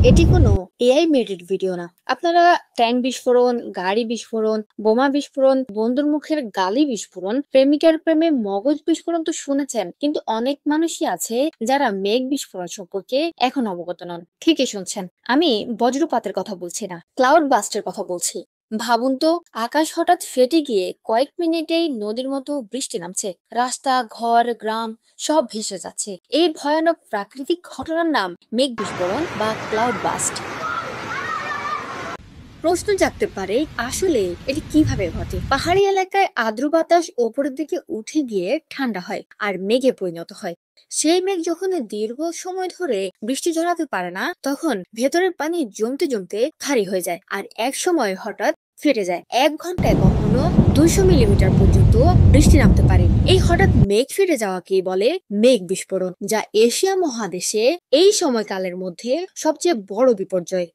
এটি কোনো AI মেডেড video না। আপনারা ট্যাঙ্ক বিস্ফোরণ, গাড়ি বিস্ফোরণ, বোমা বিস্ফোরণ, বন্ধুর মুখের গালি বিস্ফোরণ, প্রেমিকার প্রেমে মগজ বিস্ফোরণ তো শুনেছেন, কিন্তু অনেক মানুষই আছে যারা মেঘ বিস্ফোরণ সম্পর্কে এখন অবগত নন। ঠিকই শুনছেন, আমি বজ্রপাতের কথা বলছি না, ক্লাউড বাস্টের কথা বলছি। ভাবুন তো, আকাশ হঠাৎ ফেটে গিয়ে কয়েক মিনিটেই নদীর মতো বৃষ্টি নামছে, রাস্তা, ঘর, গ্রাম সব ভেসে যাচ্ছে। এই ভয়ানক প্রাকৃতিক ঘটনার নাম মেঘ বিস্ফোরণ বা ক্লাউড বাস্ট। প্রশ্ন জাগতে পারে, আসলে এটি কিভাবে ঘটে? পাহাড়ি এলাকায় আর্দ্র বাতাস ওপরের দিকে উঠে গিয়ে ঠান্ডা হয় আর মেঘে পরিণত হয়। সেই মেঘ যখন দীর্ঘ সময় ধরে বৃষ্টি ঝরাতে পারে না, তখন ভেতরের পানি জমতে জমতে ভারী হয়ে যায় আর এক সময় হঠাৎ ফেটে যায়। 1 ঘন্টায় কখনো 200 মিলিমিটার পর্যন্ত বৃষ্টি নামতে পারে। এই হঠাৎ মেঘ ফেটে যাওয়াকেই বলে মেঘ বিস্ফোরণ, যা এশিয়া মহাদেশে এই সময়কালের মধ্যে সবচেয়ে বড় বিপর্যয়।